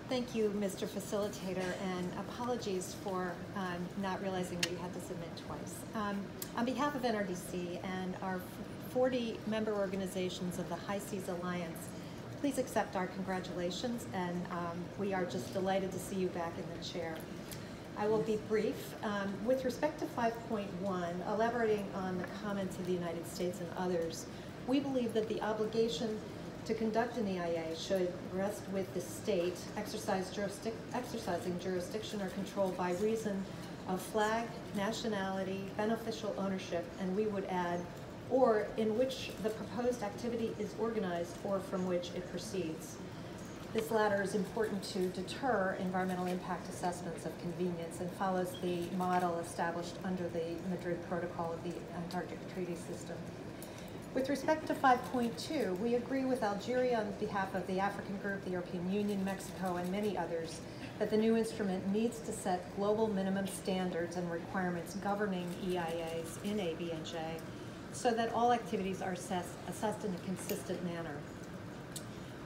Thank you, Mr. Facilitator, and apologies for not realizing that you had to submit twice. On behalf of NRDC and our 40 member organizations of the High Seas Alliance, please accept our congratulations, and we are just delighted to see you back in the chair. I will be brief. With respect to 5.1, elaborating on the comments of the United States and others, we believe that the obligation to conduct an EIA should rest with the state exercising jurisdiction or control by reason of flag, nationality, beneficial ownership, and we would add, or in which the proposed activity is organized or from which it proceeds. This latter is important to deter environmental impact assessments of convenience and follows the model established under the Madrid Protocol of the Antarctic Treaty System. With respect to 5.2, we agree with Algeria on behalf of the African Group, the European Union, Mexico, and many others that the new instrument needs to set global minimum standards and requirements governing EIAs in ABNJ so that all activities are assessed in a consistent manner.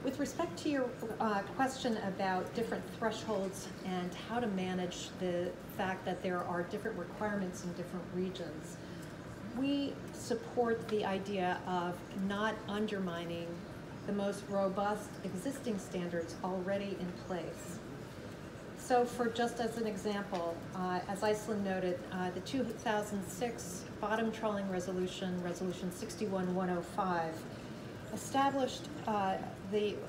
With respect to your question about different thresholds and how to manage the fact that there are different requirements in different regions, we support the idea of not undermining the most robust existing standards already in place. So for just as an example, as Iceland noted, the 2006 bottom trawling resolution, Resolution 61105, established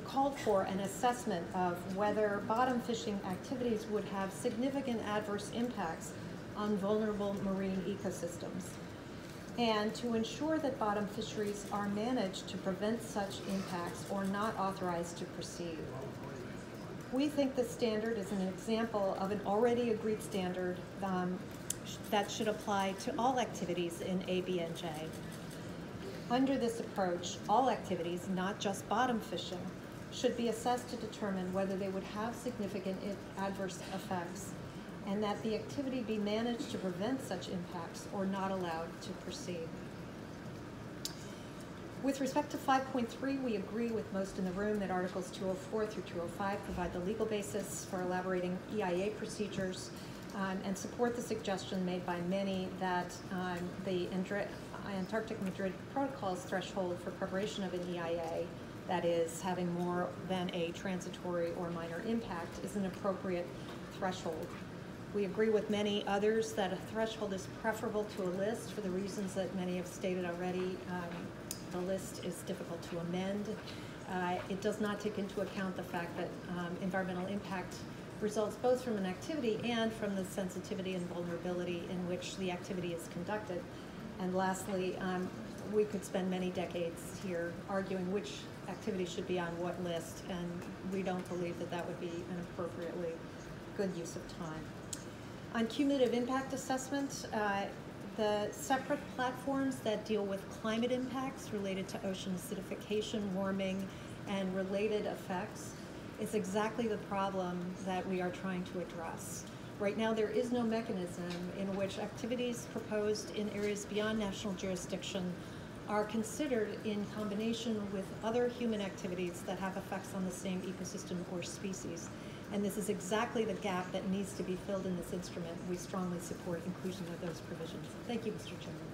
called for an assessment of whether bottom fishing activities would have significant adverse impacts on vulnerable marine ecosystems, and to ensure that bottom fisheries are managed to prevent such impacts or not authorized to proceed. We think this standard is an example of an already agreed standard that should apply to all activities in ABNJ. Under this approach, all activities, not just bottom fishing, should be assessed to determine whether they would have significant adverse effects and that the activity be managed to prevent such impacts or not allowed to proceed. With respect to 5.3, we agree with most in the room that Articles 204 through 205 provide the legal basis for elaborating EIA procedures and support the suggestion made by many that the Antarctic Madrid Protocol's threshold for preparation of an EIA, that is, having more than a transitory or minor impact, is an appropriate threshold. We agree with many others that a threshold is preferable to a list for the reasons that many have stated already. The list is difficult to amend. It does not take into account the fact that environmental impact results both from an activity and from the sensitivity and vulnerability in which the activity is conducted. And lastly, we could spend many decades here arguing which activity should be on what list, and we don't believe that that would be an appropriately good use of time. On cumulative impact assessment, the separate platforms that deal with climate impacts related to ocean acidification, warming, and related effects is exactly the problem that we are trying to address. Right now, there is no mechanism in which activities proposed in areas beyond national jurisdiction are considered in combination with other human activities that have effects on the same ecosystem or species. And this is exactly the gap that needs to be filled in this instrument. We strongly support inclusion of those provisions. Thank you, Mr. Chairman.